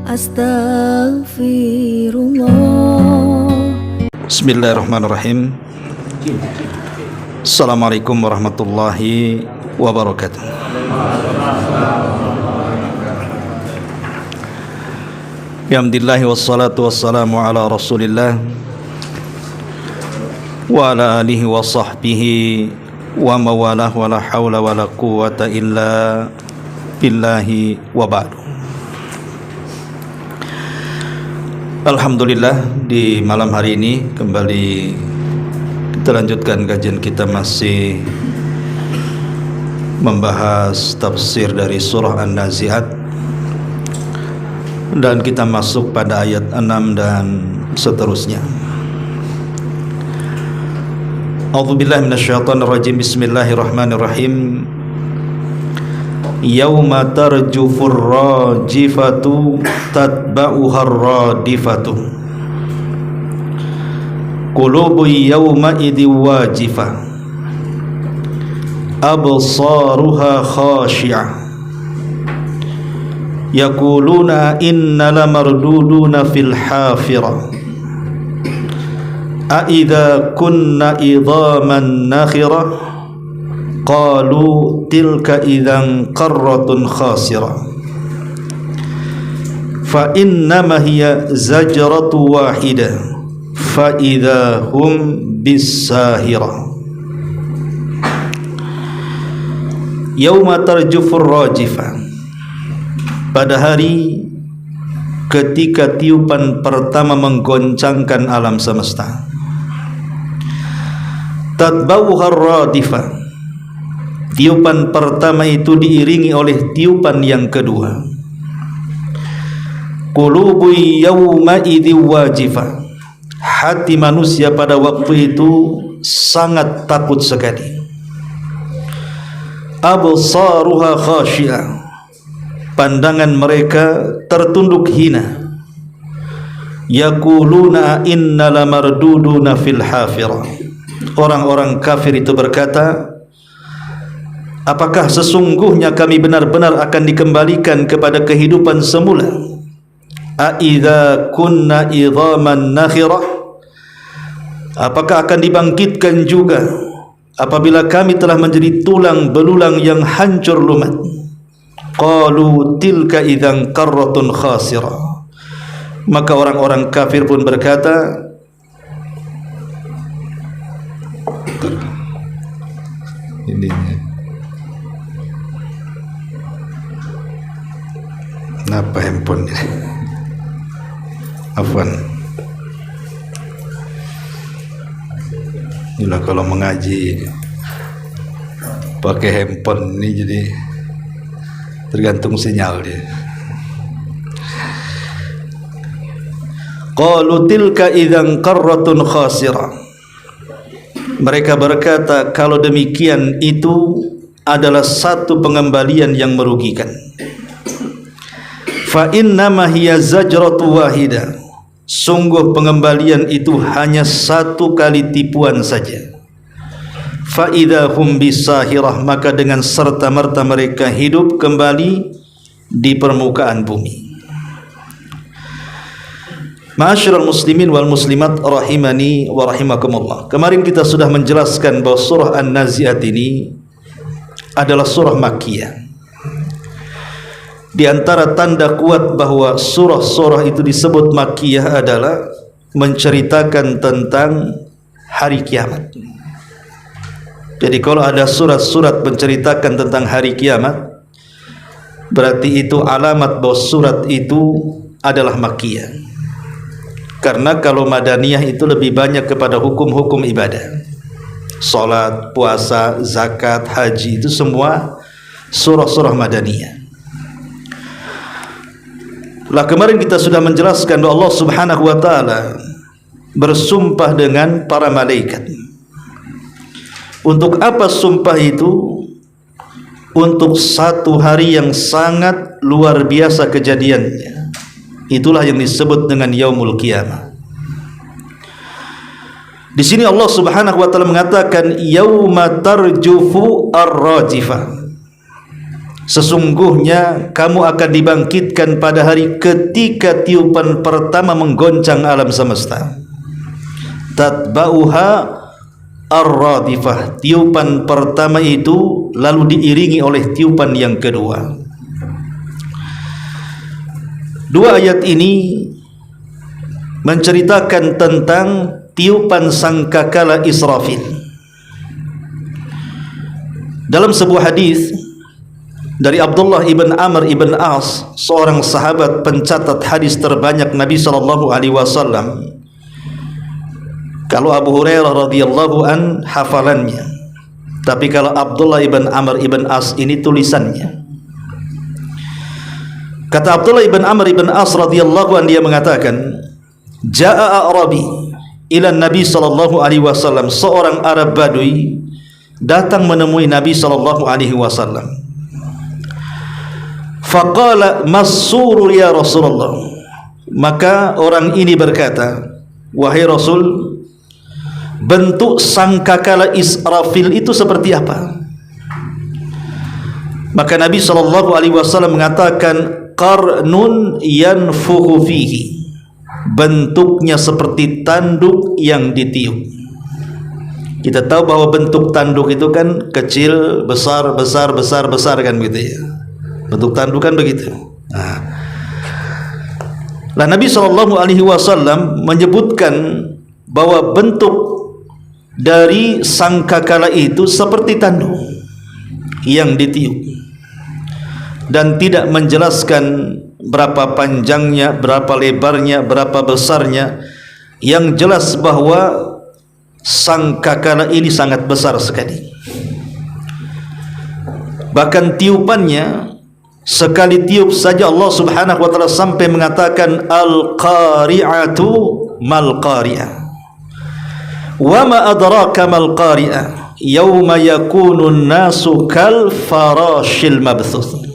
Astaghfirullah. Bismillahirrahmanirrahim. Assalamualaikum warahmatullahi wabarakatuh. Alhamdulillah wassalatu wassalamu ala Rasulillah wa ala alihi wa sahbihi wa mawalah wa la hawla wa la quwwata illa billahi wa ba'du. Alhamdulillah, di malam hari ini kembali kita lanjutkan kajian kita, masih membahas tafsir dari surah An-Nazi'at, dan kita masuk pada ayat 6 dan seterusnya. A'udzubillahi minasyaitonir rajim. Bismillahirrahmanirrahim. Yauma tarjufur rajifatu tatba'uhar radifatu qulubu yawma idhi wajifah absaruha khashi'ah yaquluna inna lamarduduna fil hafirah a idza kunna idhaman nakhirah qalu tilka idzan qarratun khasirah fa innama hiya zajratu wahidah fa idza hum bisahirah. Yauma tarjufur rajifah, pada hari ketika tiupan pertama menggoncangkan alam semesta. Tatbauhar radifah, tiupan pertama itu diiringi oleh tiupan yang kedua. Qulubu yawma idzi wajifah, hati manusia pada waktu itu sangat takut sekali. Absaruha khashi'ah, pandangan mereka tertunduk hina. Yaquluna inna lamarduduna fil hafirah, orang-orang kafir itu berkata, apakah sesungguhnya kami benar-benar akan dikembalikan kepada kehidupan semula? Aidza kunna idhaman nakhirah, apakah akan dibangkitkan juga apabila kami telah menjadi tulang belulang yang hancur lumat? Qalu tilka idzan qarratun khasirah, maka orang-orang kafir pun berkata, ini kenapa handphone ini? Afwan. Inilah kalau mengaji pakai handphone ini, jadi tergantung sinyal dia. Qalu tilka idzan qarratun khasirah, mereka berkata, kalau demikian itu adalah satu pengembalian yang merugikan. Fa innama hiya zajratu wahidah, sungguh pengembalian itu hanya satu kali tipuan saja. Fa idza hum bisahirah, maka dengan serta-merta mereka hidup kembali di permukaan bumi. Ma'asyiral muslimin wal muslimat rahimani wa rahimakumullah. Kemarin kita sudah menjelaskan bahwa surah An-Nazi'at ini adalah surah Makkiyah. Di antara tanda kuat bahwa surah-surah itu disebut Makkiyah adalah menceritakan tentang hari kiamat. Jadi kalau ada surat-surat menceritakan tentang hari kiamat, berarti itu alamat bahwa surat itu adalah Makkiyah. Karena kalau Madaniyah itu lebih banyak kepada hukum-hukum ibadah, salat, puasa, zakat, haji, itu semua surah-surah Madaniyah. Lah kemarin kita sudah menjelaskan bahwa Allah Subhanahu wa taala bersumpah dengan para malaikat. Untuk apa sumpah itu? Untuk satu hari yang sangat luar biasa kejadiannya. Itulah yang disebut dengan Yaumul Qiyamah. Di sini Allah Subhanahu wa taala mengatakan yauma tarjufu ar-rajifah. Sesungguhnya kamu akan dibangkitkan pada hari ketika tiupan pertama menggoncang alam semesta. Tatba'uha ar-radifah. Tiupan pertama itu lalu diiringi oleh tiupan yang kedua. Dua ayat ini menceritakan tentang tiupan sangkakala Israfil. Dalam sebuah hadis dari Abdullah ibn Amr ibn As, seorang sahabat pencatat hadis terbanyak Nabi SAW. Kalau Abu Hurairah radhiyallahu an hafalannya, tapi kalau Abdullah ibn Amr ibn As ini tulisannya. Kata Abdullah ibn Amr ibn As radhiyallahu an, dia mengatakan, Ja'a Arabi ila Nabi SAW. Seorang Arab Badui datang menemui Nabi SAW. Faqala massurur ya Rasulullah. Maka orang ini berkata, wahai Rasul, bentuk sangkakala Israfil itu seperti apa? Maka Nabi SAW mengatakan, qarnun yanfukhu fihi. Bentuknya seperti tanduk yang ditiup. Kita tahu bahwa bentuk tanduk itu kan kecil, besar, besar, besar, besar kan begitu ya. Bentuk tanduk kan begitu. Nah, Nabi SAW menyebutkan bahwa bentuk dari sangkakala itu seperti tanduk yang ditiup, dan tidak menjelaskan berapa panjangnya, berapa lebarnya, berapa besarnya. Yang jelas bahwa sangkakala ini sangat besar sekali. Bahkan tiupannya, sekali tiup saja Allah Subhanahu wa taala sampai mengatakan al-qari'atu mal qari'ah. Wa ma adraka mal qari'ah, yauma yakunun nasu kal farashil mabthuth.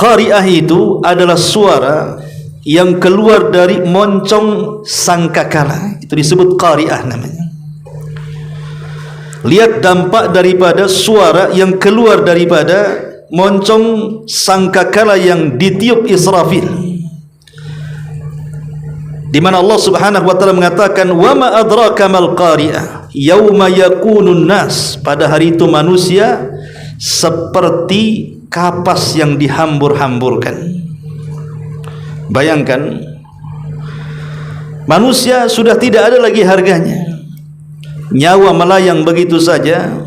Qari'ah itu adalah suara yang keluar dari moncong sangkakala. Itu disebut qari'ah namanya. Lihat dampak daripada suara yang keluar daripada moncong sangkakala yang ditiup Israfil, di mana Allah Subhanahu wa taala mengatakan, wa ma adraka mal qari'ah yauma yakunun nas. Pada hari itu manusia seperti kapas yang dihambur-hamburkan. Bayangkan, manusia sudah tidak ada lagi harganya, nyawa melayang begitu saja,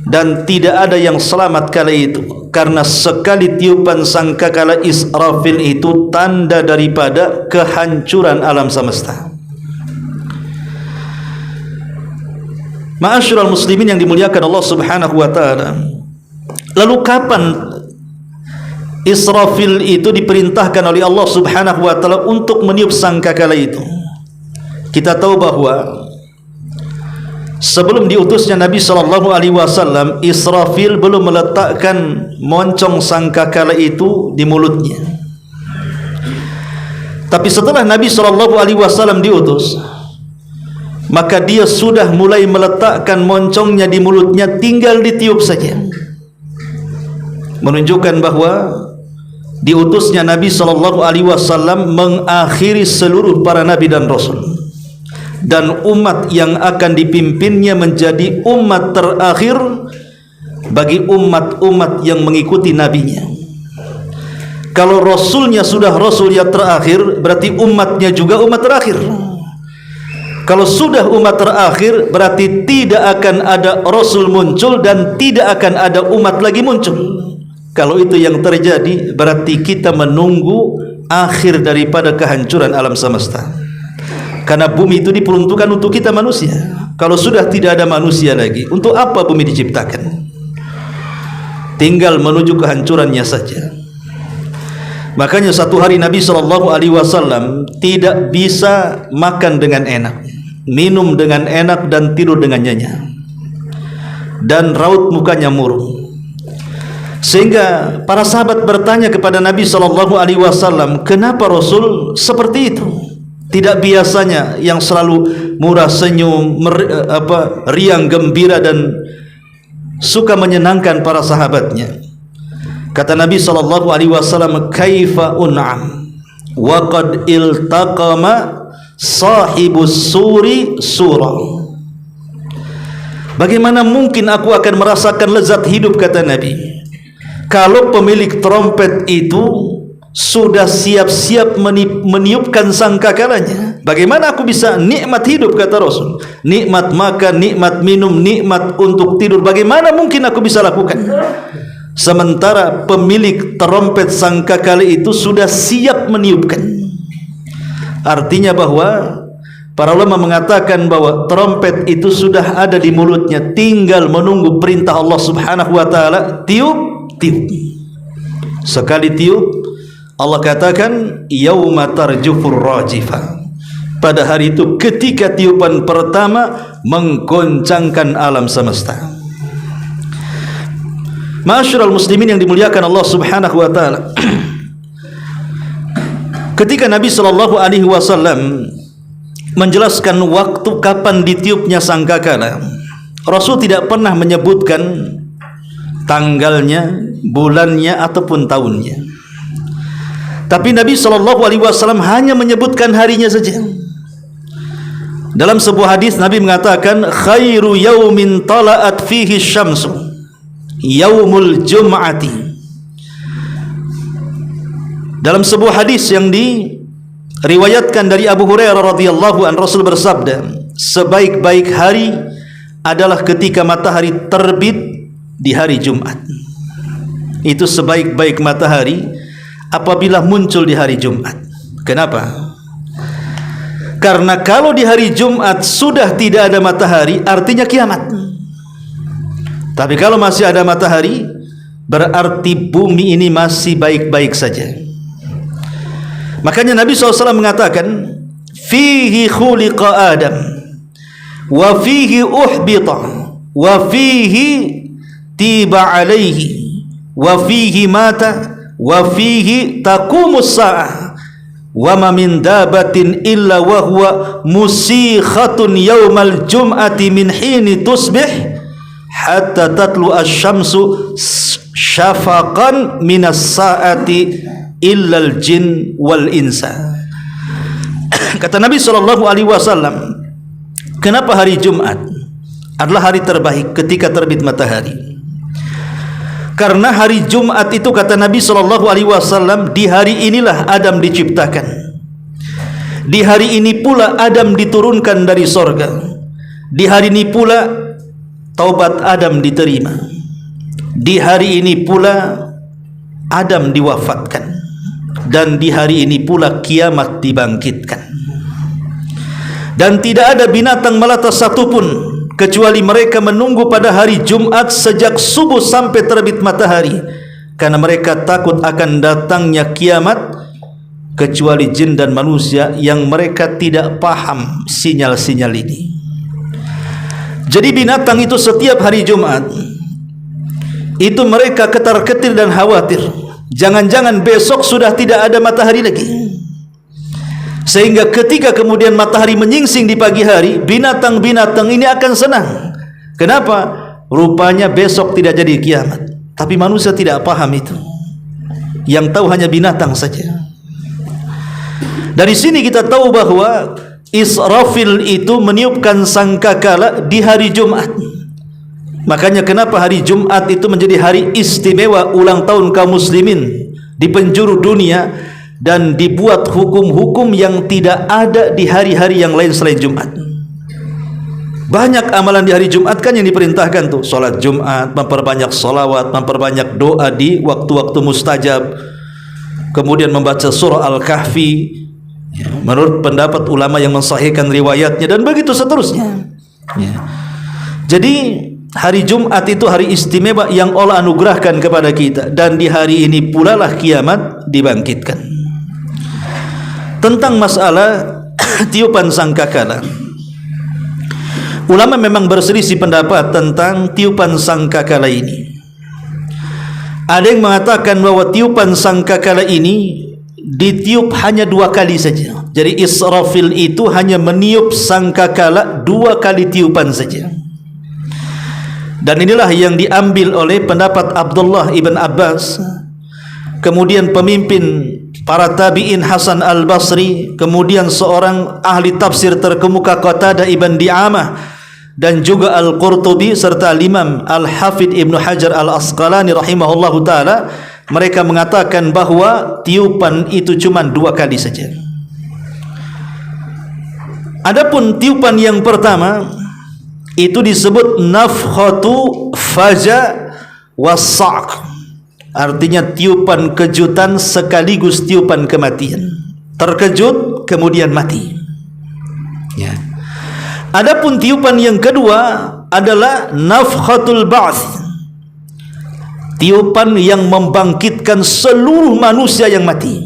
dan tidak ada yang selamat kala itu, karena sekali tiupan sangkakala Israfil itu tanda daripada kehancuran alam semesta. Ma'asyiral muslimin yang dimuliakan Allah Subhanahu wa taala, lalu kapan Israfil itu diperintahkan oleh Allah Subhanahu wa taala untuk meniup sangkakala itu? Kita tahu bahwa sebelum diutusnya Nabi SAW, Israfil belum meletakkan moncong sangkakala itu di mulutnya. Tapi setelah Nabi SAW diutus, maka dia sudah mulai meletakkan moncongnya di mulutnya, tinggal ditiup saja. Menunjukkan bahwa diutusnya Nabi SAW mengakhiri seluruh para nabi dan rasul, dan umat yang akan dipimpinnya menjadi umat terakhir bagi umat-umat yang mengikuti nabinya. Kalau rasulnya sudah rasul yang terakhir, berarti umatnya juga umat terakhir. Kalau sudah umat terakhir, berarti tidak akan ada rasul muncul dan tidak akan ada umat lagi muncul. Kalau itu yang terjadi, berarti kita menunggu akhir daripada kehancuran alam semesta. Karena bumi itu diperuntukkan untuk kita manusia. Kalau sudah tidak ada manusia lagi, untuk apa bumi diciptakan? Tinggal menuju kehancurannya saja. Makanya satu hari Nabi SAW tidak bisa makan dengan enak, minum dengan enak, dan tidur dengan nyenyak, dan raut mukanya murung. Sehingga para sahabat bertanya kepada Nabi SAW, kenapa Rasul seperti itu? Tidak biasanya yang selalu murah senyum, riang gembira, dan suka menyenangkan para sahabatnya. Kata Nabi SAW, kaifa un'am wa qad iltaqama sahibus suri surah. Bagaimana mungkin aku akan merasakan lezat hidup, kata Nabi, kalau pemilik trompet itu sudah siap-siap meniupkan sangkakalanya. Bagaimana aku bisa nikmat hidup, kata Rasul, nikmat makan, nikmat minum, nikmat untuk tidur, bagaimana mungkin aku bisa lakukan sementara pemilik trompet sangkakala itu sudah siap meniupkan. Artinya bahwa para ulama mengatakan bahwa trompet itu sudah ada di mulutnya, tinggal menunggu perintah Allah Subhanahu wa taala. Tiup, tiup. Sekali tiup, Allah katakan yauma tarjufur rajifah. Pada hari itu ketika tiupan pertama menggoncangkan alam semesta. Ma'asyiral muslimin yang dimuliakan Allah Subhanahu wa taala. Ketika Nabi sallallahu alaihi wasallam menjelaskan waktu kapan ditiupnya sangkakala, Rasul tidak pernah menyebutkan tanggalnya, bulannya ataupun tahunnya. Tapi Nabi sallallahu alaihi wasallam hanya menyebutkan harinya saja. Dalam sebuah hadis Nabi mengatakan, khairu yaumin tala'at fihi syamsu yaumul jum'ati. Dalam sebuah hadis yang diriwayatkan dari Abu Hurairah radhiyallahu an, Rasul bersabda, sebaik-baik hari adalah ketika matahari terbit di hari Jumat. Itu sebaik-baik matahari apabila muncul di hari Jumat. Kenapa? Karena kalau di hari Jumat sudah tidak ada matahari, artinya kiamat. Tapi kalau masih ada matahari, berarti bumi ini masih baik-baik saja. Makanya Nabi SAW mengatakan, fihi khuliqa Adam, wa fihi uhbita, wa fihi tiba alaihi, wa fihi mata, wa fihi taqumus sa'ah, wa ma min dabatin illa wa huwa musikhatun yaumal jum'ati min hini tusbih hatta tatlu asy-syamsu syafaqan minas saati illal jin wal insa. Kata Nabi sallallahu alaihi wasallam, kenapa hari Jumat adalah hari terbaik ketika terbit matahari? Karena hari Jumat itu, kata Nabi sallallahu alaihi wasallam, di hari inilah Adam diciptakan. Di hari ini pula Adam diturunkan dari sorga. Di hari ini pula taubat Adam diterima. Di hari ini pula Adam diwafatkan. Dan di hari ini pula kiamat dibangkitkan. Dan tidak ada binatang melata satupun kecuali mereka menunggu pada hari Jumat sejak subuh sampai terbit matahari, karena mereka takut akan datangnya kiamat, kecuali jin dan manusia yang mereka tidak paham sinyal-sinyal ini. Jadi binatang itu setiap hari Jumat itu mereka ketar-ketir dan khawatir, jangan-jangan besok sudah tidak ada matahari lagi. Sehingga ketika kemudian matahari menyingsing di pagi hari, binatang-binatang ini akan senang. Kenapa? Rupanya besok tidak jadi kiamat. Tapi manusia tidak paham itu. Yang tahu hanya binatang saja. Dari sini kita tahu bahwa Israfil itu meniupkan sangkakala di hari Jumat. Makanya kenapa hari Jumat itu menjadi hari istimewa ulang tahun kaum muslimin di penjuru dunia, dan dibuat hukum-hukum yang tidak ada di hari-hari yang lain selain Jumat. Banyak amalan di hari Jumat kan yang diperintahkan tuh, sholat Jumat, memperbanyak sholawat, memperbanyak doa di waktu-waktu mustajab, kemudian membaca surah Al-Kahfi menurut pendapat ulama yang mensahihkan riwayatnya, dan begitu seterusnya. Jadi hari Jumat itu hari istimewa yang Allah anugerahkan kepada kita, dan di hari ini pula lah kiamat dibangkitkan. Tentang masalah tiupan sangkakala, ulama memang berselisih pendapat tentang tiupan sangkakala ini. Ada yang mengatakan bahwa tiupan sangkakala ini ditiup hanya 2 kali saja. Jadi Israfil itu hanya meniup sangkakala 2 kali tiupan saja. Dan inilah yang diambil oleh pendapat Abdullah ibn Abbas, kemudian pemimpin para tabi'in Hasan al-Basri, kemudian seorang ahli tafsir terkemuka Qatadah ibn Di'amah, dan juga Al-Qurtubi serta Imam Al-Hafidh Ibnu Hajar Al-Asqalani rahimahullahu ta'ala. Mereka mengatakan bahwa tiupan itu cuma 2 kali saja. Adapun tiupan yang pertama itu disebut nafkhatu faja was-sa'q, artinya tiupan kejutan sekaligus tiupan kematian. Terkejut kemudian mati, ya. Adapun tiupan yang kedua adalah nafkhatul ba'ts, tiupan yang membangkitkan seluruh manusia yang mati.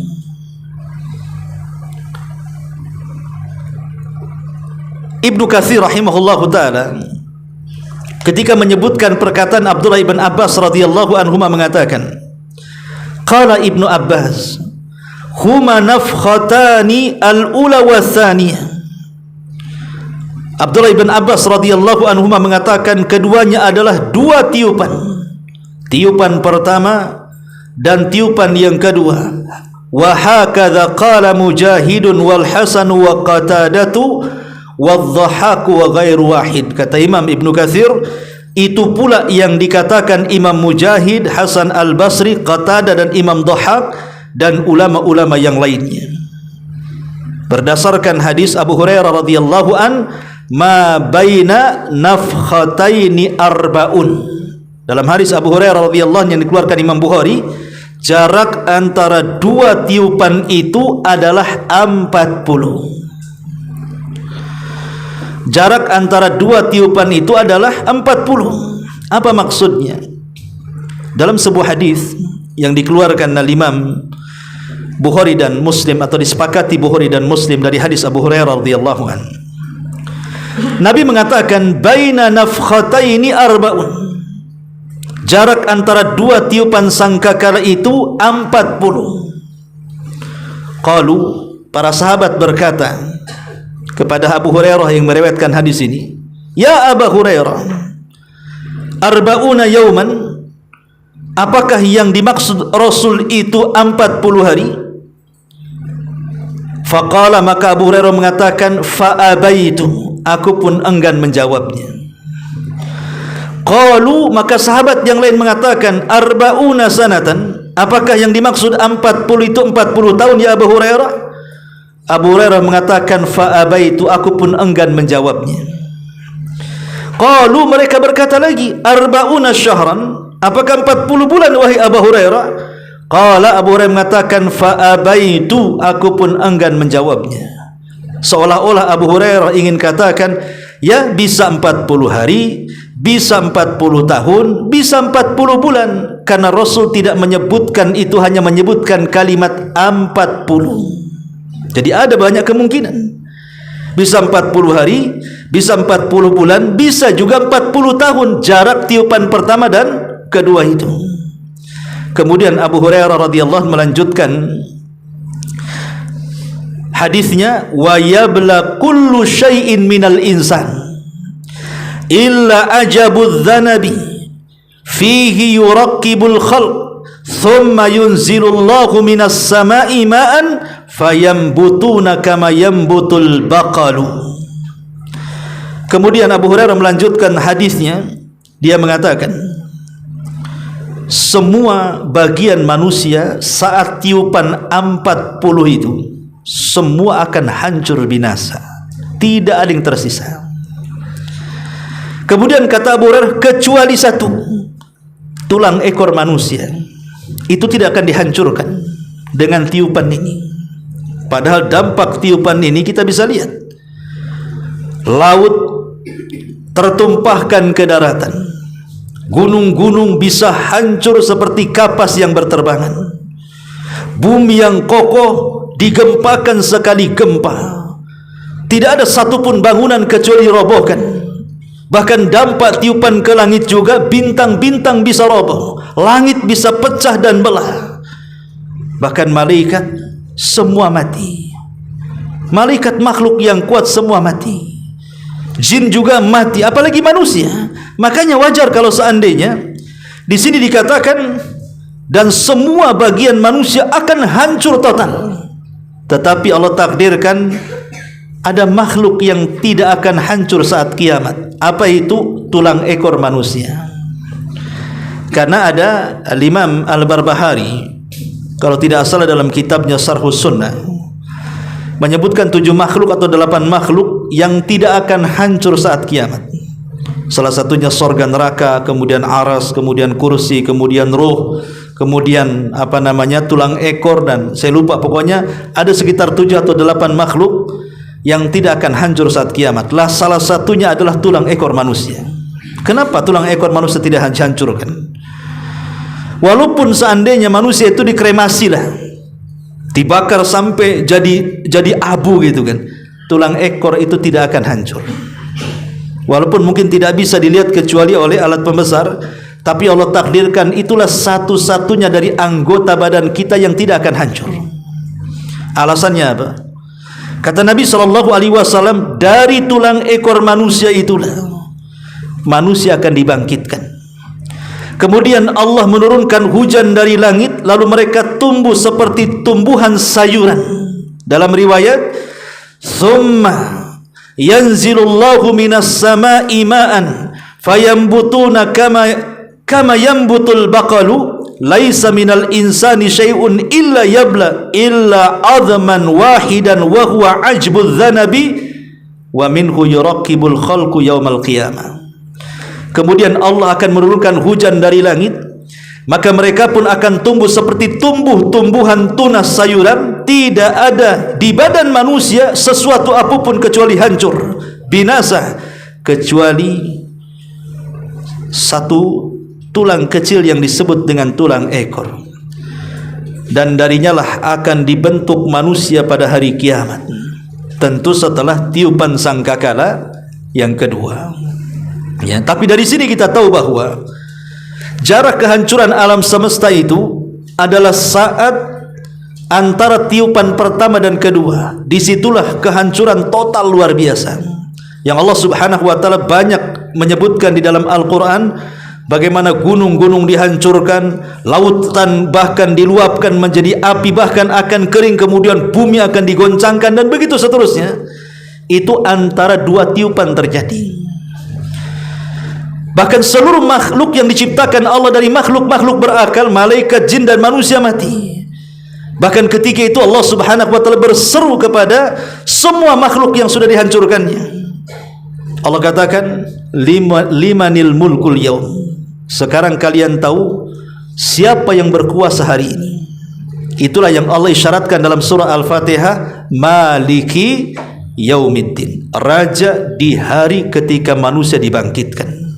Ibnu Katsir rahimahullahu ta'ala ketika menyebutkan perkataan Abdullah ibn Abbas radhiyallahu anhuma mengatakan, qala Ibnu Abbas huma nafkhatani al-ula wa tsaniyah. Abdullah ibn Abbas radhiyallahu anhuma mengatakan keduanya adalah 2 tiupan, tiupan pertama dan tiupan yang kedua. Wa hakadha qala Mujahidun wal Hasan wa Qatadatu wadh-dhahaku wa ghairu wahid. Kata Imam Ibnu Katsir, itu pula yang dikatakan Imam Mujahid, Hasan al-Basri, Qatadah dan Imam Dhahak dan ulama-ulama yang lainnya. Berdasarkan hadis Abu Hurairah radhiyallahu an, ma baina nafkhataini arba'un. Dalam hadis Abu Hurairah radhiyallahu an yang dikeluarkan Imam Bukhari, jarak antara 2 tiupan itu adalah 40. Jarak antara 2 tiupan itu adalah 40. Apa maksudnya? Dalam sebuah hadis yang dikeluarkan oleh Imam Bukhari dan Muslim, atau disepakati Bukhari dan Muslim, dari hadis Abu Hurairah radhiyallahu an, Nabi mengatakan baina nafkhataini arba'un, jarak antara 2 tiupan sangkakala itu 40. Qalu, para sahabat berkata kepada Abu Hurairah yang meriwayatkan hadis ini, ya Abu Hurairah, arba'una yauman, apakah yang dimaksud Rasul itu 40 hari? Faqala, maka Abu Hurairah mengatakan, fa'abaitu, aku pun enggan menjawabnya. Qalu, maka sahabat yang lain mengatakan, arba'una sanatan, apakah yang dimaksud 40 itu 40 tahun ya Abu Hurairah? Abu Hurairah mengatakan, fa'abaitu, aku pun enggan menjawabnya. Qalu, mereka berkata lagi, arba'una syahran, apakah 40 bulan wahai Abu Hurairah? Qala, Abu Hurairah mengatakan, fa'abaitu, aku pun enggan menjawabnya. Seolah-olah Abu Hurairah ingin katakan, ya bisa 40 hari, bisa 40 tahun, bisa 40 bulan, karena Rasul tidak menyebutkan itu, hanya menyebutkan kalimat 40. Jadi ada banyak kemungkinan, bisa 40 hari, bisa 40 bulan, bisa juga 40 tahun jarak tiupan pertama dan kedua itu. Kemudian Abu Hurairah radhiyallahu melanjutkan hadisnya, wa yabla kullu syai'in minal insan illa ajabudz dzanabi fihi yuraqqibul khalq thumma yunzilullahu minas sama'i ma'an fayambutuna kama yambutul baqalu. Kemudian Abu Hurairah melanjutkan hadisnya, dia mengatakan, semua bagian manusia saat tiupan 40 itu semua akan hancur binasa, tidak ada yang tersisa. Kemudian kata Abu Hurairah, kecuali 1, tulang ekor manusia itu tidak akan dihancurkan dengan tiupan ini. Padahal dampak tiupan ini kita bisa lihat, laut tertumpahkan ke daratan, gunung-gunung bisa hancur seperti kapas yang berterbangan, bumi yang kokoh digempakan sekali gempa, tidak ada satupun bangunan kecuali robohkan. Bahkan dampak tiupan ke langit juga, bintang-bintang bisa roboh, langit bisa pecah dan belah, bahkan malaikat semua mati, malaikat makhluk yang kuat semua mati. jin juga mati, apalagi manusia. Makanya wajar kalau seandainya di sini dikatakan dan semua bagian manusia akan hancur total. Tetapi Allah takdirkan ada makhluk yang tidak akan hancur saat kiamat. Apa itu? Tulang ekor manusia. Karena ada Imam Al-Barbahari, kalau tidak salah dalam kitabnya Syarhus Sunnah, menyebutkan 7 makhluk atau 8 makhluk yang tidak akan hancur saat kiamat. Salah satunya sorga neraka, kemudian aras, kemudian kursi, kemudian ruh, kemudian tulang ekor, dan saya lupa, pokoknya ada sekitar 7 atau 8 makhluk yang tidak akan hancur saat kiamat. Lah salah satunya adalah tulang ekor manusia. Kenapa tulang ekor manusia tidak hancurkan? Walaupun seandainya manusia itu dikremasi lah, dibakar sampai jadi abu gitu kan, tulang ekor itu tidak akan hancur. Walaupun mungkin tidak bisa dilihat kecuali oleh alat pembesar, tapi Allah takdirkan itulah satu-satunya dari anggota badan kita yang tidak akan hancur. Alasannya apa? Kata Nabi SAW, dari tulang ekor manusia itulah manusia akan dibangkitkan. Kemudian Allah menurunkan hujan dari langit, lalu mereka tumbuh seperti tumbuhan sayuran. Dalam riwayat, "Tsumma yanzilullahu minas sama'i ma'an fayambutuna kama yambutul baqalu laisa minal insani syai'un illa yabla illa adman wahidan wa huwa ajbudz dzanabi wa minhu yuraqibul khalqu yaumal qiyamah." Kemudian Allah akan menurunkan hujan dari langit, maka mereka pun akan tumbuh seperti tumbuhan tunas sayuran. Tidak ada di badan manusia sesuatu apapun kecuali hancur, binasa, kecuali satu tulang kecil yang disebut dengan tulang ekor. Dan darinya lah akan dibentuk manusia pada hari kiamat, tentu setelah tiupan sangkakala yang kedua. Ya, tapi dari sini kita tahu bahwa jarak kehancuran alam semesta itu adalah saat antara tiupan pertama dan kedua. Disitulah kehancuran total luar biasa yang Allah Subhanahu wa ta'ala banyak menyebutkan di dalam Al-Quran. Bagaimana gunung-gunung dihancurkan, lautan bahkan diluapkan menjadi api, bahkan akan kering, kemudian bumi akan digoncangkan, dan begitu seterusnya. Itu antara 2 tiupan terjadi. Bahkan seluruh makhluk yang diciptakan Allah dari makhluk-makhluk berakal, malaikat, jin dan manusia mati. Bahkan ketika itu Allah Subhanahu wa ta'ala berseru kepada semua makhluk yang sudah dihancurkannya. Allah katakan, limanil mulkul yaum. Sekarang kalian tahu siapa yang berkuasa hari ini. Itulah yang Allah isyaratkan dalam surah Al-Fatihah, Maliki Yaumiddin, raja di hari ketika manusia dibangkitkan.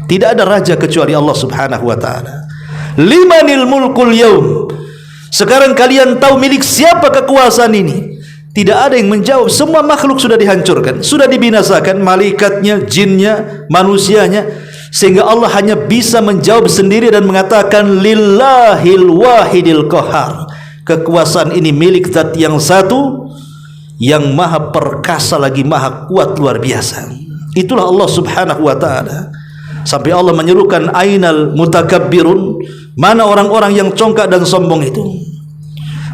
Tidak ada raja kecuali Allah Subhanahu wa ta'ala. Limanil mulkul yaum. Sekarang kalian tahu milik siapa kekuasaan ini? Tidak ada yang menjawab. Semua makhluk sudah dihancurkan, sudah dibinasakan, malaikatnya, jinnya, manusianya, sehingga Allah hanya bisa menjawab sendiri dan mengatakan lillahil wahidil qahar. Kekuasaan ini milik zat yang satu, yang maha perkasa lagi maha kuat luar biasa. Itulah Allah Subhanahu wa ta'ala. Sampai Allah menyerukan, ainal mutakabbirun, mana orang-orang yang congkak dan sombong itu?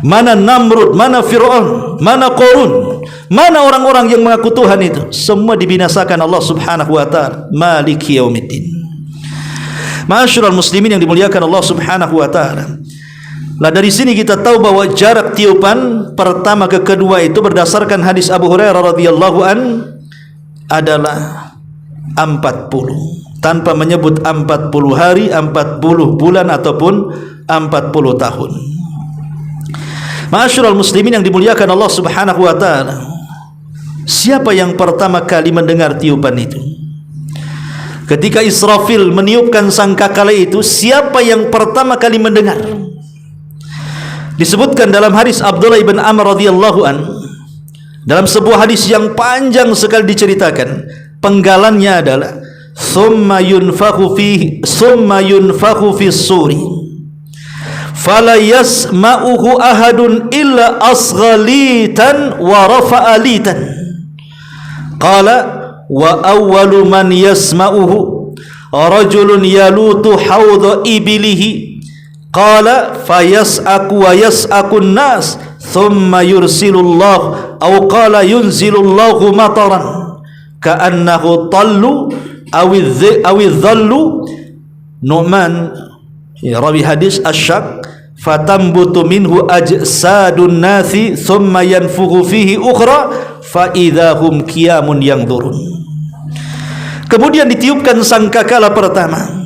Mana Namrud, mana Fir'aun, mana Qarun, mana orang-orang yang mengaku Tuhan itu? Semua dibinasakan Allah Subhanahu wa ta'ala. Maliki yaumiddin. Ma'asyiral muslimin yang dimuliakan Allah Subhanahu wa ta'ala. Nah, dari sini kita tahu bahwa jarak tiupan pertama ke kedua itu berdasarkan hadis Abu Hurairah radhiyallahu an adalah 40. Tanpa menyebut 40 hari, 40 bulan ataupun 40 tahun. Ma'asyiral muslimin yang dimuliakan Allah Subhanahu wa ta'ala, siapa yang pertama kali mendengar tiupan itu? Ketika Israfil meniupkan sangkakala itu, siapa yang pertama kali mendengar? Disebutkan dalam hadis Abdullah ibn Amr radhiyallahu an, dalam sebuah hadis yang panjang sekali diceritakan, penggalannya adalah thumma yunfakhu fi suri fala yasma'uhu ahadun illa asghalitan wa rafa'alitan qala wa awwalu man yasma'uhu rajulun yalutu hawdha ibilihi qala fayas'aku wa yas'akun nas thumma yursilullah aw qala yunzilullahu mataran ka'annahu tallu awidhallu. Nu'man rawi hadis asyak fatambutu minhu ajsadun nasi thumma yanfukhu fihi ukhra fa idahum qiyamun yanzurun. Kemudian ditiupkan sangkakala pertama.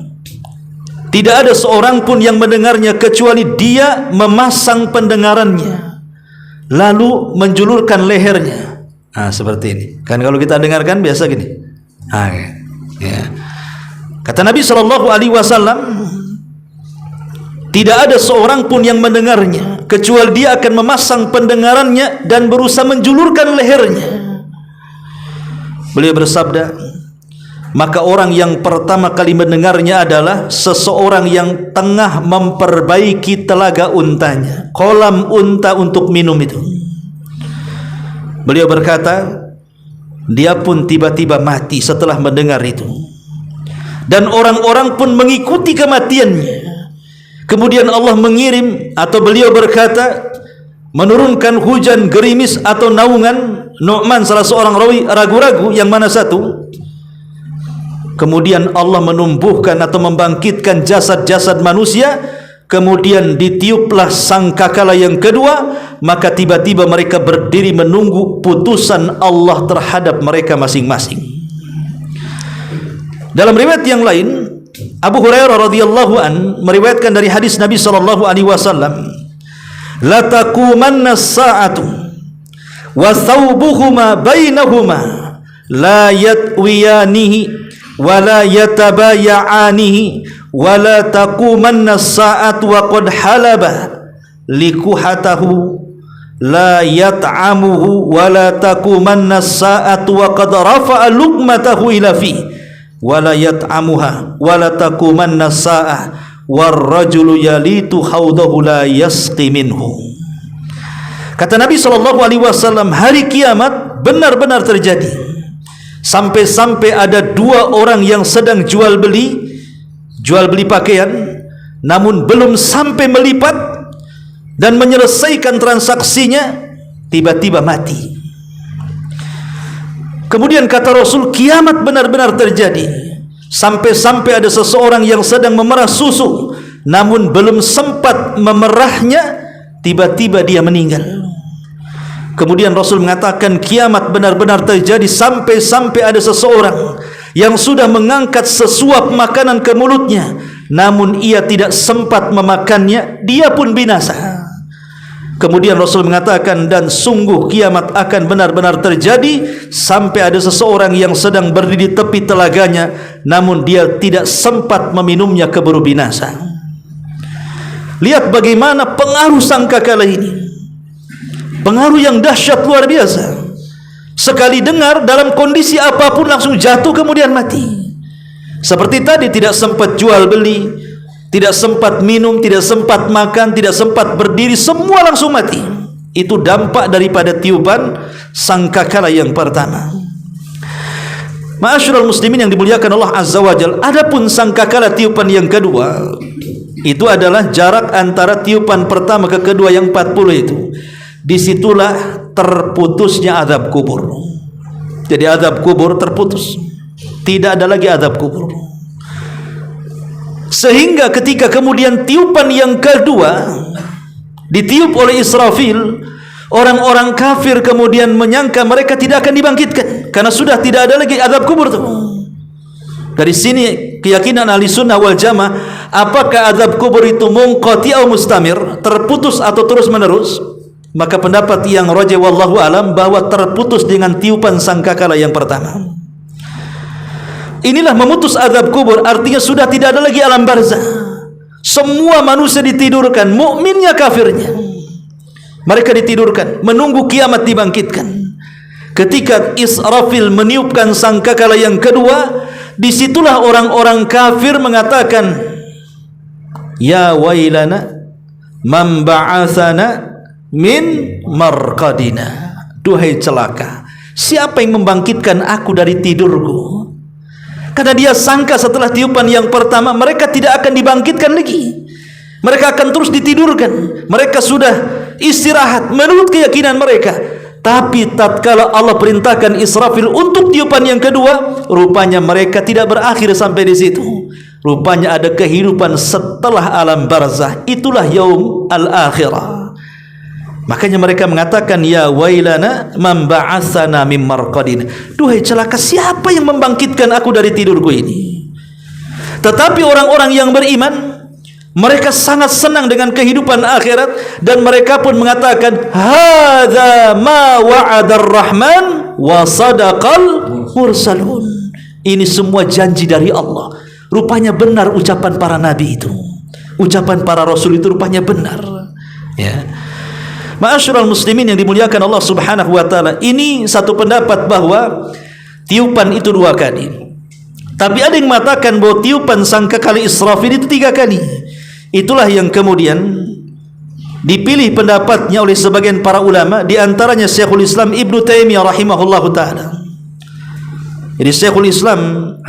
Tidak ada seorang pun yang mendengarnya kecuali dia memasang pendengarannya lalu menjulurkan lehernya. Seperti ini. Kan kalau kita dengarkan biasa gini. Ya. Kata Nabi SAW, tidak ada seorang pun yang mendengarnya kecuali dia akan memasang pendengarannya dan berusaha menjulurkan lehernya. Beliau bersabda, maka orang yang pertama kali mendengarnya adalah seseorang yang tengah memperbaiki telaga untanya, kolam unta untuk minum itu. Beliau berkata, dia pun tiba-tiba mati setelah mendengar itu. Dan orang-orang pun mengikuti kematiannya. Kemudian Allah mengirim, atau beliau berkata, menurunkan hujan gerimis atau naungan. Nu'man salah seorang rawi ragu-ragu yang mana satu. Kemudian Allah menumbuhkan atau membangkitkan jasad-jasad manusia. Kemudian ditiuplah sangkakala yang kedua. Maka tiba-tiba mereka berdiri menunggu putusan Allah terhadap mereka masing-masing. Dalam riwayat yang lain, Abu Hurairah radhiyallahu an meriwayatkan dari hadis Nabi sallallahu alaihi wasallam, la taqumanna as-sa'atu wa thawbuhuma bainahuma la yatwiyanihi wa la yatabaya'anihi wa la taqumanna as-sa'atu wa qad halaba likuhatahu la yat'amuhu wa la taqumanna as-sa'atu wa qad rafa'a luqmatahu ila fi wala yat'amuha wala takumanna sa'ah warrajulu yalitu haudahu la yasqi minhu. Kata Nabi SAW, hari kiamat benar-benar terjadi sampai-sampai ada dua orang yang sedang jual beli pakaian, namun belum sampai melipat dan menyelesaikan transaksinya tiba-tiba mati. Kemudian kata Rasul, kiamat benar-benar terjadi sampai-sampai ada seseorang yang sedang memerah susu, namun belum sempat memerahnya, tiba-tiba dia meninggal. Kemudian Rasul mengatakan kiamat benar-benar terjadi sampai-sampai ada seseorang yang sudah mengangkat sesuap makanan ke mulutnya, namun ia tidak sempat memakannya, dia pun binasa. Kemudian Rasul mengatakan, dan sungguh kiamat akan benar-benar terjadi sampai ada seseorang yang sedang berdiri di tepi telaganya, namun dia tidak sempat meminumnya, keburu binasa. Lihat bagaimana pengaruh sangkakala ini, pengaruh yang dahsyat luar biasa. Sekali dengar dalam kondisi apapun langsung jatuh kemudian mati. Seperti tadi, tidak sempat jual beli, tidak sempat minum, tidak sempat makan, tidak sempat berdiri, semua langsung mati. Itu dampak daripada tiupan sangkakala yang pertama. Ma'asyiral muslimin yang dimuliakan Allah Azza wa Jalla, adapun sangkakala tiupan yang kedua, itu adalah jarak antara tiupan pertama ke kedua yang 40 itu. Disitulah terputusnya azab kubur. Jadi azab kubur terputus, tidak ada lagi azab kubur. Sehingga ketika kemudian tiupan yang kedua ditiup oleh Israfil, orang-orang kafir kemudian menyangka mereka tidak akan dibangkitkan karena sudah tidak ada lagi azab kubur itu. Dari sini keyakinan ahli sunnah wal jamaah, apakah azab kubur itu munqati atau mustamir, terputus atau terus menerus? Maka pendapat yang rajih wallahu alam bahwa terputus dengan tiupan sangkakala yang pertama. Inilah memutus azab kubur, artinya sudah tidak ada lagi alam barzah. Semua manusia ditidurkan, mukminnya kafirnya. Mereka ditidurkan, menunggu kiamat dibangkitkan. Ketika Israfil meniupkan sangkakala yang kedua, disitulah orang-orang kafir mengatakan, ya wailana man ba'athana min marqadina. Duhai celaka, siapa yang membangkitkan aku dari tidurku? Karena dia sangka setelah tiupan yang pertama mereka tidak akan dibangkitkan lagi, mereka akan terus ditidurkan, mereka sudah istirahat menurut keyakinan mereka. Tapi tatkala Allah perintahkan Israfil untuk tiupan yang kedua, rupanya mereka tidak berakhir sampai di situ. Rupanya ada kehidupan setelah alam barzah, itulah yaum al-akhirah. Makanya mereka mengatakan, ya wailana man ba'atsana mim marqadin. Duhai celaka, siapa yang membangkitkan aku dari tidurku ini? Tetapi orang-orang yang beriman, mereka sangat senang dengan kehidupan akhirat, dan mereka pun mengatakan, hadza ma wa'adar rahman wa sadaqal mursalun. Ini semua janji dari Allah. Rupanya benar ucapan para nabi itu, ucapan para rasul itu rupanya benar. Ya. Ma'asyiral muslimin yang dimuliakan Allah Subhanahu wa taala, ini satu pendapat bahwa tiupan itu 2 kali. Tapi ada yang mengatakan bahwa tiupan sangkakala Israfil itu 3 kali. Itulah yang kemudian dipilih pendapatnya oleh sebagian para ulama, di antaranya Syekhul Islam Ibnu Taimiyah rahimahullahu taala. Jadi Syekhul Islam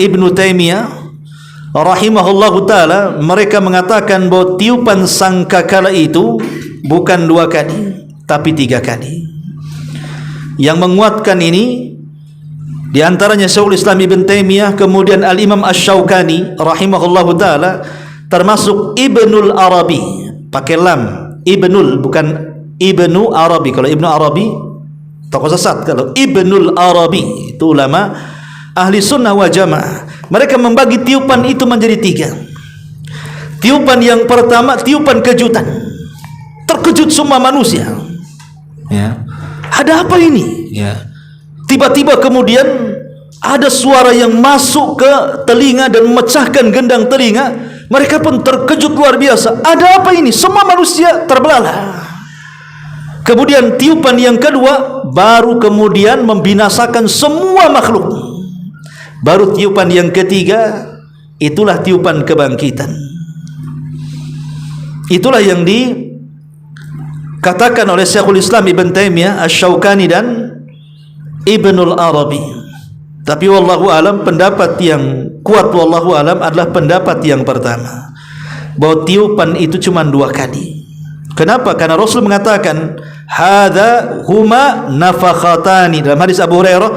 Ibnu Taimiyah rahimahullahu taala, mereka mengatakan bahwa tiupan sangkakala itu bukan 2 kali, tapi 3 kali. Yang menguatkan ini di antaranya Syekhul Islam Ibn Taimiyah, kemudian Al-Imam Asy-Syaukani rahimahullahu taala, termasuk Ibnul Arabi, pakai lam, Ibnul, bukan Ibnu Arabi. Kalau Ibnu Arabi tokoh sesat. Kalau Ibnul Arabi itu ulama ahli sunnah wa jamaah. Mereka membagi tiupan itu menjadi 3. Tiupan yang pertama, tiupan kejutan, terkejut semua manusia. Ya. Ada apa ini? Ya. Tiba-tiba kemudian ada suara yang masuk ke telinga dan memecahkan gendang telinga. Mereka pun terkejut luar biasa. Ada apa ini? Semua manusia terbelalak. Kemudian tiupan yang kedua baru kemudian membinasakan semua makhluk. Baru tiupan yang ketiga, itulah tiupan kebangkitan. Itulah yang dikatakan oleh Syekhul Islam Ibn Taimiyah, Asy-Syaukani dan Ibnul Arabi. Tapi wallahu alam, pendapat yang kuat wallahu alam adalah pendapat yang pertama, bahwa tiupan itu cuma 2 kali. Kenapa? Karena Rasul mengatakan hadza huma nafakhatani. Dalam hadis Abu Hurairah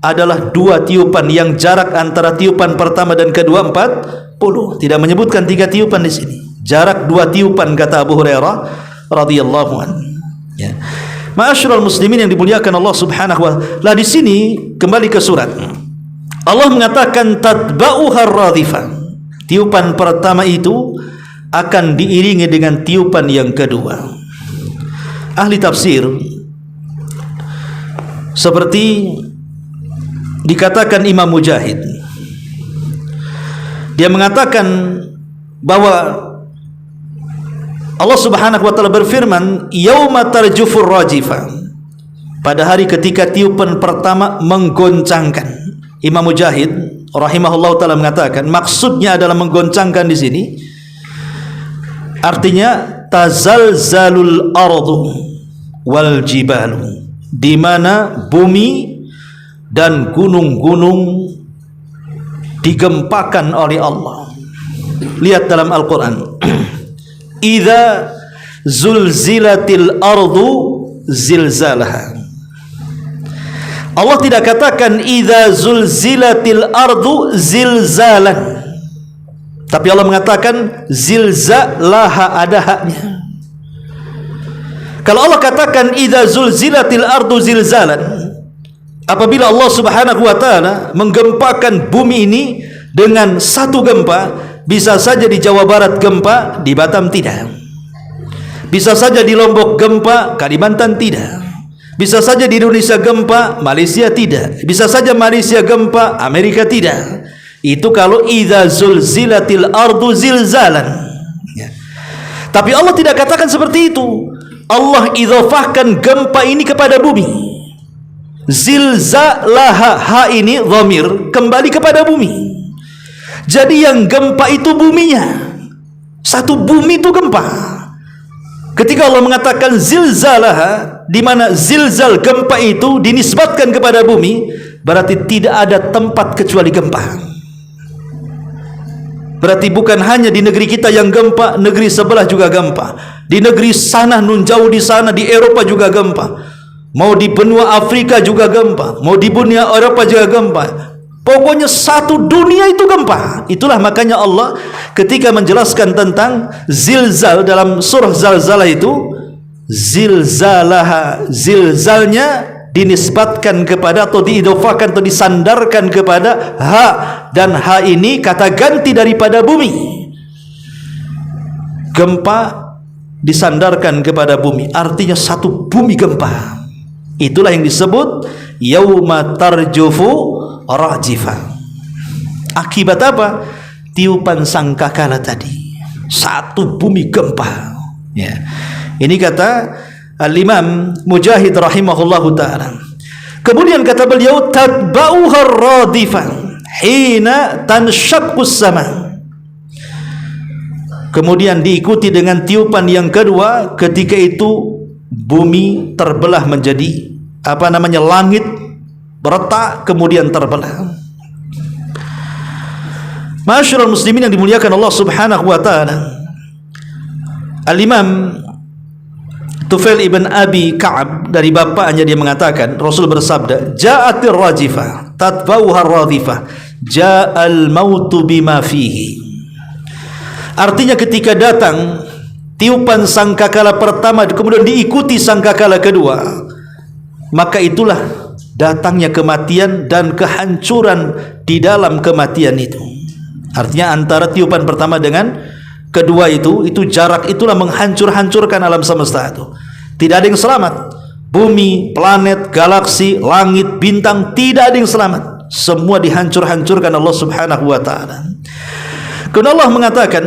adalah 2 tiupan yang jarak antara tiupan pertama dan kedua 40. Tidak menyebutkan 3 tiupan di sini. Jarak 2 tiupan kata Abu Hurairah radhiyallahu anhu. Ya. Ma'asyiral muslimin yang dimuliakan Allah Subhanahu wa taala, di sini kembali ke surat. Allah mengatakan tatba'uha ar-radhifah. Tiupan pertama itu akan diiringi dengan tiupan yang kedua. Ahli tafsir seperti dikatakan Imam Mujahid, dia mengatakan bahwa Allah Subhanahu wa taala berfirman, yauma tarjufur rajifah, pada hari ketika tiupan pertama menggoncangkan. Imam Mujahid rahimahullah taala mengatakan maksudnya adalah menggoncangkan di sini artinya tazalzalul ardu wal jibalu, di mana bumi dan gunung-gunung digempakan oleh Allah. Lihat dalam Al-Qur'an, idza zulzilatil ardu zilzalaha. Allah tidak katakan idza zulzilatil ardu zilzalan, tapi Allah mengatakan zilzalaha, ada haknya. Kalau Allah katakan idza zulzilatil ardu zilzalan, apabila Allah Subhanahu wa taala menggempakan bumi ini dengan 1 gempa, bisa saja di Jawa Barat gempa, di Batam tidak. Bisa saja di Lombok gempa, Kalimantan tidak. Bisa saja di Indonesia gempa, Malaysia tidak. Bisa saja Malaysia gempa, Amerika tidak. Itu kalau idza zulzilatil ardu zilzalan. Ya. Tapi Allah tidak katakan seperti itu. Allah idhafahkan gempa ini kepada bumi. Zilzalaha, ha ini dhamir kembali kepada bumi. Jadi yang gempa itu buminya. Satu bumi itu gempa. Ketika Allah mengatakan zilzalaha, di mana zilzal gempa itu dinisbatkan kepada bumi, berarti tidak ada tempat kecuali gempa. Berarti bukan hanya di negeri kita yang gempa, negeri sebelah juga gempa. Di negeri sana, nun jauh di sana, di Eropa juga gempa. Mau di benua Afrika juga gempa, mau di benua Eropa juga gempa. Pokoknya satu dunia itu gempa. Itulah makanya Allah ketika menjelaskan tentang zilzal dalam surah Zalzalah itu, zilzalaha, zilzalnya dinisbatkan kepada atau diidhofakan atau disandarkan kepada ha, dan ha ini kata ganti daripada bumi. Gempa disandarkan kepada bumi, artinya satu bumi gempa. Itulah yang disebut yauma tarjufu rajifah. Akibat apa? Tiupan sangkakala tadi, satu bumi gempa. Ya. Ini kata Al-Imam Mujahid rahimahullahu ta'ala. Kemudian kata beliau, tatba'uha radifah hina tanshaqqus sama. Kemudian diikuti dengan tiupan yang kedua, ketika itu bumi terbelah menjadi langit retak kemudian terbelah. Masyarul muslimin yang dimuliakan Allah Subhanahu wa taala. Al-Imam Tufail ibn Abi Ka'ab dari bapaknya dia mengatakan, Rasul bersabda, ja'atir rajifah tatba'uha radifah ja'al mautu bima fihi. Artinya ketika datang tiupan sangkakala pertama kemudian diikuti sangkakala kedua, maka itulah datangnya kematian dan kehancuran di dalam kematian itu. Artinya antara tiupan pertama dengan kedua itu jarak itulah menghancur-hancurkan alam semesta itu. Tidak ada yang selamat. Bumi, planet, galaksi, langit, bintang, tidak ada yang selamat. Semua dihancur-hancurkan Allah Subhanahu wa taala. Karena Allah mengatakan,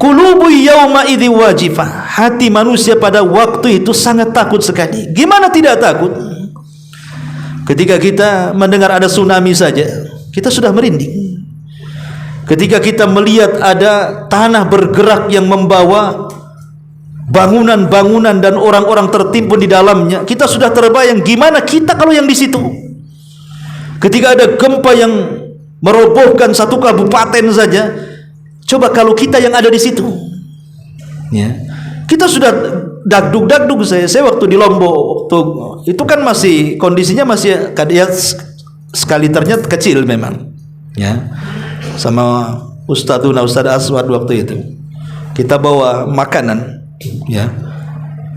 qulubu yauma idzi wajifah. Hati manusia pada waktu itu sangat takut sekali. Gimana tidak takut? Ketika kita mendengar ada tsunami saja, kita sudah merinding. Ketika kita melihat ada tanah bergerak yang membawa bangunan-bangunan dan orang-orang tertimbun di dalamnya, kita sudah terbayang gimana kita kalau yang di situ. Ketika ada gempa yang merobohkan satu kabupaten saja, coba kalau kita yang ada di situ. Ya. Kita sudah dagdug-dagdug. Saya waktu di Lombok tuh, itu kan masih kondisinya masih ya, skala liternya kecil memang. Ya. Sama Ustaz Aswad waktu itu kita bawa makanan, ya.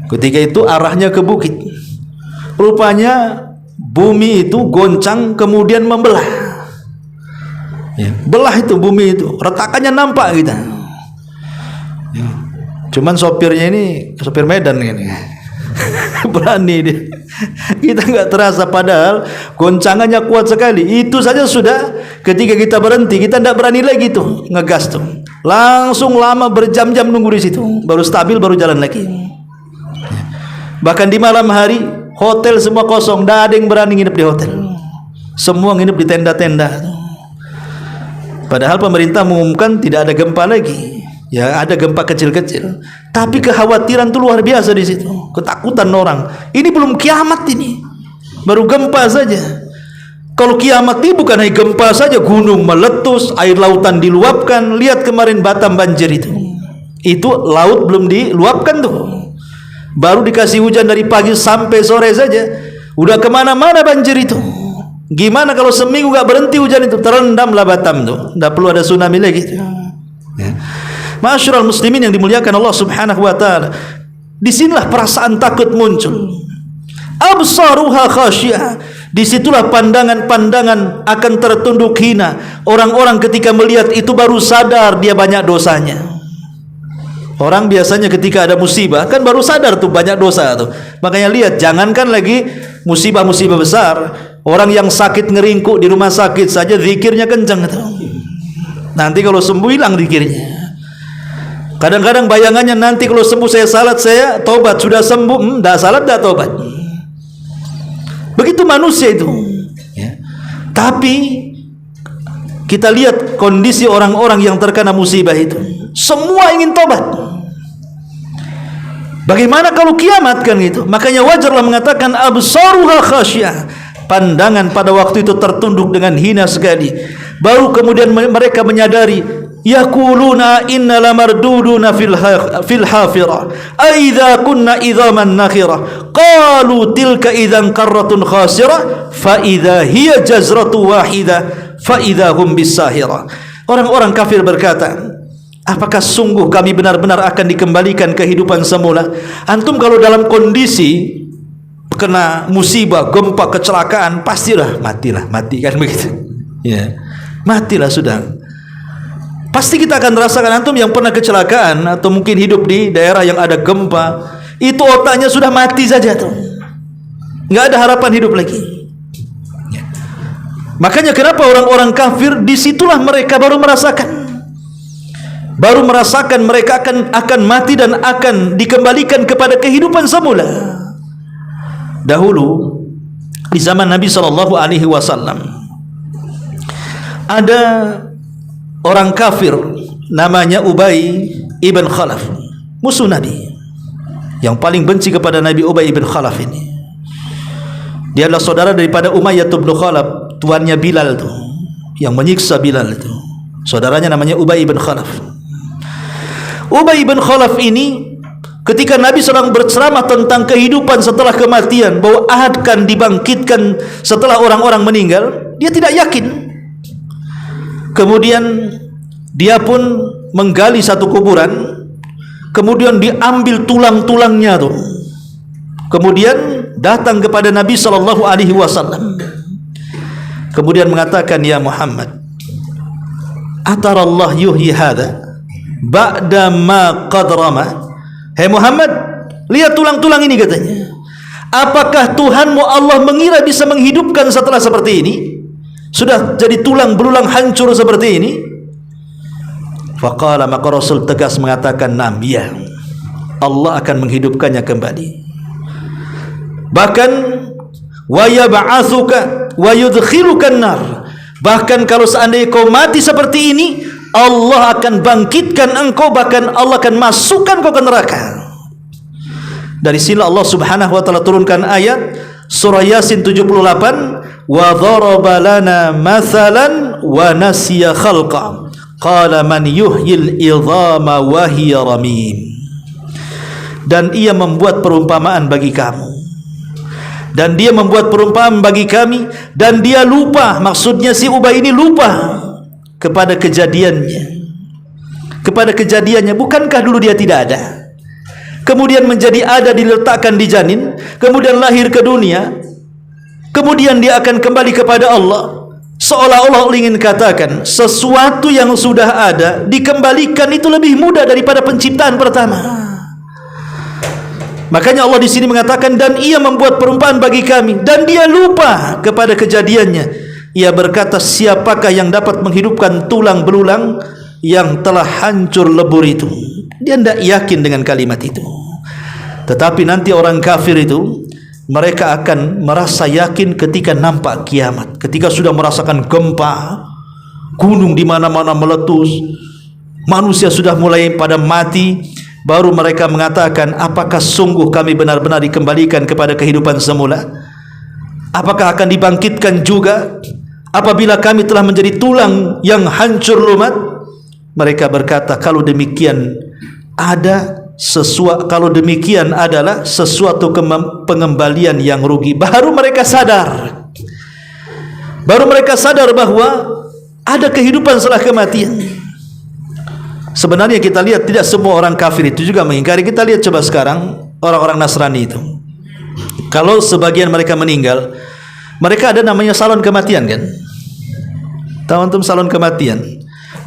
Ketika itu arahnya ke bukit, rupanya bumi itu goncang kemudian membelah, ya. Belah itu bumi itu, retakannya nampak kita, ya. Cuman sopirnya ini sopir Medan ini berani dia. Kita nggak terasa, padahal goncangannya kuat sekali. Itu saja sudah ketika kita berhenti, kita tidak berani lagi tuh ngegas tuh. Langsung lama berjam-jam nunggu di situ, baru stabil, baru jalan lagi. Bahkan di malam hari hotel semua kosong, tidak ada yang berani nginep di hotel. Semua nginep di tenda-tenda. Padahal pemerintah mengumumkan tidak ada gempa lagi. Ya, ada gempa kecil-kecil, tapi kekhawatiran itu luar biasa di situ, ketakutan orang. Ini belum kiamat, ini baru gempa saja. Kalau kiamat ini bukan hanya gempa saja, gunung meletus, air lautan diluapkan. Lihat kemarin Batam banjir itu laut belum diluapkan tuh, baru dikasih hujan dari pagi sampai sore saja, udah kemana-mana banjir itu. Gimana kalau seminggu gak berhenti hujan itu, terendamlah Batam tuh, tidak perlu ada tsunami lagi tuh. Ya. Masyarul muslimin yang dimuliakan Allah Subhanahu wa taala, disinilah perasaan takut muncul. Absaruha khasyiyah, disitulah pandangan-pandangan akan tertunduk hina. Orang-orang ketika melihat itu baru sadar dia banyak dosanya. Orang biasanya ketika ada musibah kan baru sadar tuh banyak dosa tuh. Makanya lihat, jangankan lagi musibah-musibah besar, orang yang sakit ngeringkuk di rumah sakit saja zikirnya kencang tuh. Nanti kalau sembuh hilang zikirnya. Kadang-kadang bayangannya nanti kalau sembuh saya salat, saya tobat, sudah sembuh, dah salat, dah tobat. Begitu manusia itu, ya. Tapi kita lihat kondisi orang-orang yang terkena musibah itu, semua ingin tobat. Bagaimana kalau kiamat kan gitu? Makanya wajarlah mengatakan absaruha khasyah. Pandangan pada waktu itu tertunduk dengan hina sekali. Baru kemudian mereka menyadari, yaquluna inna lamarduduna fil hafirah aidza kunna idzaman nakhirah qalu tilka idzan qarratun khasirah fa idza hiya jazratu wahidah fa idza hum bisahirah. Orang-orang kafir berkata, apakah sungguh kami benar-benar akan dikembalikan kehidupan semula? Antum kalau dalam kondisi kena musibah, gempa, kecelakaan, pastilah mati kan begitu. Ya, matilah sudah. Pasti kita akan rasakan. Antum yang pernah kecelakaan atau mungkin hidup di daerah yang ada gempa, itu otaknya sudah mati saja tuh, nggak ada harapan hidup lagi. Ya. Makanya kenapa orang-orang kafir disitulah mereka baru merasakan mereka akan mati dan akan dikembalikan kepada kehidupan semula. Dahulu di zaman Nabi SAW ada orang kafir namanya Ubay ibn Khalaf, musuh Nabi yang paling benci kepada Nabi. Ubay ibn Khalaf ini, dia adalah saudara daripada Umayyah bin Khalaf, tuannya Bilal tuh, yang menyiksa Bilal itu. Saudaranya namanya Ubay ibn Khalaf. Ubay ibn Khalaf ini ketika Nabi sedang berceramah tentang kehidupan setelah kematian, bahwa akan dibangkitkan setelah orang-orang meninggal, dia tidak yakin. Kemudian dia pun menggali satu kuburan, kemudian diambil tulang-tulangnya tuh. Kemudian datang kepada Nabi SAW. Kemudian mengatakan, ya Muhammad, atarallah yuhyi hadha ba'da ma qad rama. Hai Muhammad, lihat tulang-tulang ini katanya. Apakah Tuhanmu Allah mengira bisa menghidupkan setelah seperti ini? Sudah jadi tulang belulang hancur seperti ini. Faqala, maka Rasul tegas mengatakan, nam, ya, Allah akan menghidupkannya kembali. Bahkan wa yab'atsuka wa yudkhilukan nar. Bahkan kalau seandainya kau mati seperti ini, Allah akan bangkitkan engkau, bahkan Allah akan masukkan kau ke neraka. Dari sini Allah Subhanahu wa taala turunkan ayat surah Yasin 78, wa dharaba lana mathalan wa nasiya khalqa qala man yuhyil idhama wa hiya ramim. Dan ia membuat perumpamaan bagi kamu, dan dia membuat perumpamaan bagi kami, dan dia lupa, maksudnya si Ubay ini lupa kepada kejadiannya. Bukankah dulu dia tidak ada, kemudian menjadi ada, diletakkan di janin, kemudian lahir ke dunia, kemudian dia akan kembali kepada Allah. Seolah-olah ingin katakan sesuatu yang sudah ada dikembalikan itu lebih mudah daripada penciptaan pertama. Makanya Allah di sini mengatakan, dan ia membuat perumpamaan bagi kami, dan dia lupa kepada kejadiannya. Ia berkata, siapakah yang dapat menghidupkan tulang belulang yang telah hancur lebur itu? Dia tidak yakin dengan kalimat itu. Tetapi nanti orang kafir itu, mereka akan merasa yakin ketika nampak kiamat, ketika sudah merasakan gempa, gunung di mana-mana meletus, manusia sudah mulai pada mati. Baru mereka mengatakan, apakah sungguh kami benar-benar dikembalikan kepada kehidupan semula? Apakah akan dibangkitkan juga apabila kami telah menjadi tulang yang hancur lumat? Mereka berkata, kalau demikian adalah sesuatu pengembalian yang rugi. Baru mereka sadar bahwa ada kehidupan setelah kematian. Sebenarnya kita lihat tidak semua orang kafir itu juga mengingkari. Kita lihat coba sekarang orang-orang Nasrani itu, kalau sebagian mereka meninggal, mereka ada namanya salon kematian kan? Tahu antum salon kematian?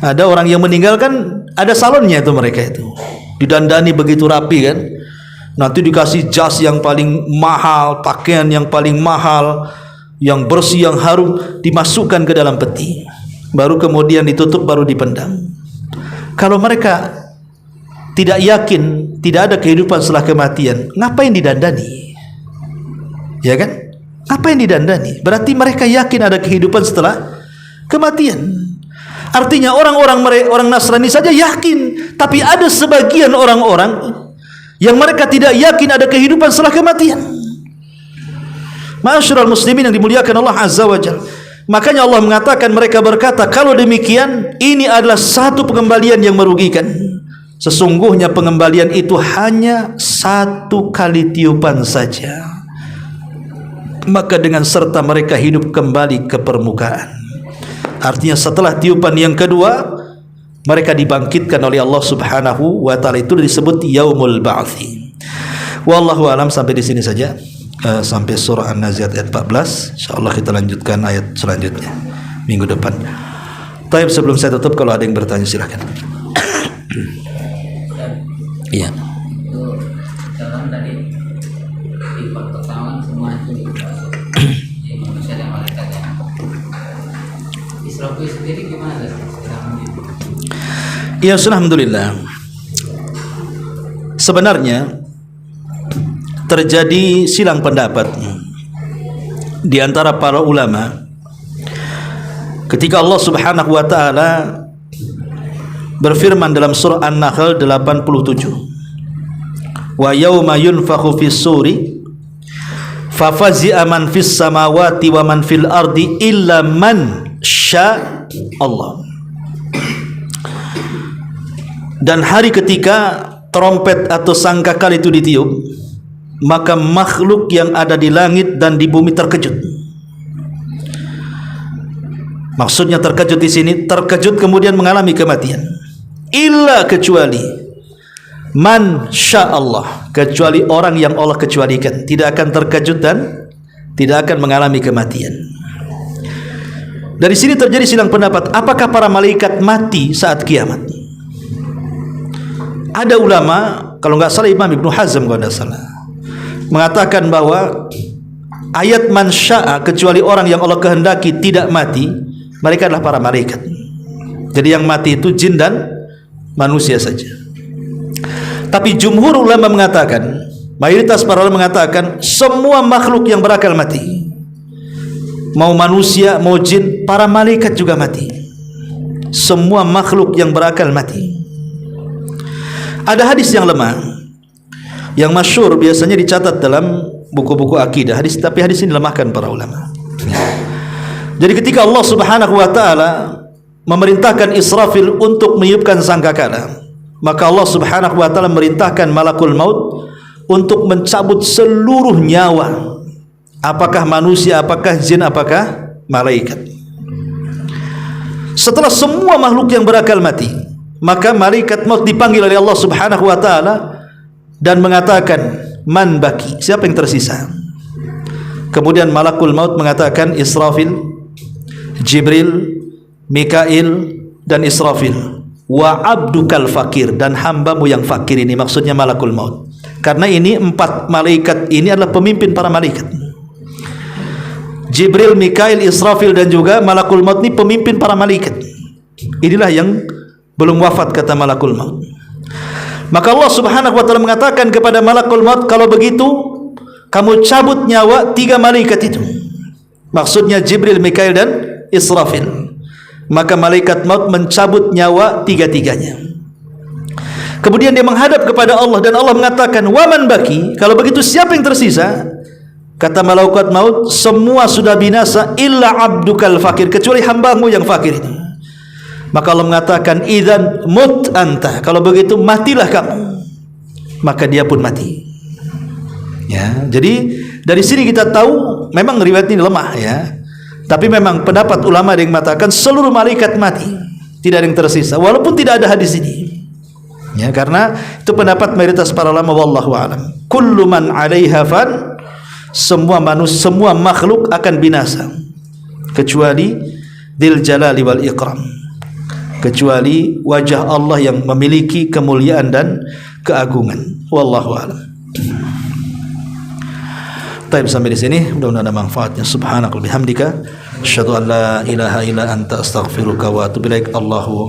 Ada orang yang meninggal kan ada salonnya itu, mereka itu didandani begitu rapi kan, nanti dikasih jas yang paling mahal, pakaian yang paling mahal, yang bersih, yang harum, dimasukkan ke dalam peti, baru kemudian ditutup, baru dipendam. Kalau mereka tidak yakin tidak ada kehidupan setelah kematian, ngapain didandani? Ya kan? Ngapain didandani? Berarti mereka yakin ada kehidupan setelah kematian. Artinya orang Nasrani saja yakin, tapi ada sebagian orang-orang yang mereka tidak yakin ada kehidupan setelah kematian. Ma'asyiral muslimin yang dimuliakan Allah Azza wa Jalla. Makanya Allah mengatakan, mereka berkata, kalau demikian ini adalah satu pengembalian yang merugikan. Sesungguhnya pengembalian itu hanya satu kali tiupan saja, maka dengan serta mereka hidup kembali ke permukaan. Artinya setelah tiupan yang kedua, mereka dibangkitkan oleh Allah Subhanahu wa taala. Itu disebut yaumul ba'tsi. Wallahu alam. Sampai di sini saja, sampai surah An-Nazi'at ayat 14. Insyaallah kita lanjutkan ayat selanjutnya minggu depan. Baik, sebelum saya tutup, kalau ada yang bertanya silakan. Iya. Dalam tadi di pertama semua itu yang manusia dan malaikatnya. Israfil sendiri gimana? Ya, alhamdulillah. Sebenarnya terjadi silang pendapat di antara para ulama ketika Allah Subhanahu wa taala berfirman dalam surah An-Nahl 87, wa yauma yunfakhu fis suri fafazi'a man fis samawati wa man fil ardi illa man sya Allah. Dan hari ketika trompet atau sangkakala itu ditiup, maka makhluk yang ada di langit dan di bumi terkejut. Maksudnya terkejut di sini, terkejut kemudian mengalami kematian. Illa, kecuali man sya Allah, kecuali orang yang Allah kecualikan, tidak akan terkejut dan tidak akan mengalami kematian. Dari sini terjadi silang pendapat, apakah para malaikat mati saat kiamat? Ada ulama, kalau nggak salah Imam Ibnu Hazm kalau nggak salah, mengatakan bahwa ayat man sya'a, kecuali orang yang Allah kehendaki tidak mati, mereka adalah para malaikat. Jadi yang mati itu jin dan manusia saja. Tapi jumhur ulama mengatakan, mayoritas para ulama mengatakan, semua makhluk yang berakal mati, mau manusia, mau jin, para malaikat juga mati. Semua makhluk yang berakal mati. Ada hadis yang lemah, yang masyhur, biasanya dicatat dalam buku-buku akidah hadis, tapi hadis ini dilemahkan para ulama. Jadi ketika Allah Subhanahu wa taala memerintahkan Israfil untuk meniupkan sangkakala, maka Allah Subhanahu wa taala merintahkan malakul maut untuk mencabut seluruh nyawa, apakah manusia, apakah jin, apakah malaikat. Setelah semua makhluk yang berakal mati, maka malaikat maut dipanggil oleh Allah Subhanahu wa taala dan mengatakan, man baki, siapa yang tersisa? Kemudian malakul maut mengatakan, Israfil, Jibril, Mikail dan Israfil, wa abdukal fakir, dan hambamu yang fakir. Ini maksudnya malakul maut, karena ini 4 malaikat ini adalah pemimpin para malaikat. Jibril, Mikail, Israfil dan juga malakul maut ini pemimpin para malaikat. Inilah yang belum wafat, kata malakul maut. Maka Allah Subhanahu wa taala mengatakan kepada malakul maut, kalau begitu kamu cabut nyawa 3 malaikat itu, maksudnya Jibril, Mikail dan Israfil. Maka malaikat maut mencabut nyawa 3-tiganya. Kemudian dia menghadap kepada Allah dan Allah mengatakan, waman baki, kalau begitu siapa yang tersisa? Kata malaikat maut, semua sudah binasa illa abdukal fakir, kecuali hambamu yang fakir ini. Maka Allah mengatakan, idzan mut anta, kalau begitu matilah kamu. Maka dia pun mati. Ya, jadi dari sini kita tahu memang riwayat ini lemah, ya. Tapi memang pendapat ulama yang mengatakan seluruh malaikat mati, tidak ada yang tersisa, walaupun tidak ada hadis ini. Ya, karena itu pendapat mayoritas para ulama, wallahu a'lam. Kullu man 'alaiha fan, semua manusia, semua makhluk akan binasa, kecuali dzil jalali wal ikram, kecuali wajah Allah yang memiliki kemuliaan dan keagungan. Wallahu a'lam. Baik, sampai di sini, mudah-mudahan ada manfaatnya. Subhanakallahumma bihamdika, asyhadu an la ilaha illa anta, astaghfiruka wa atubu ilaik. Allahu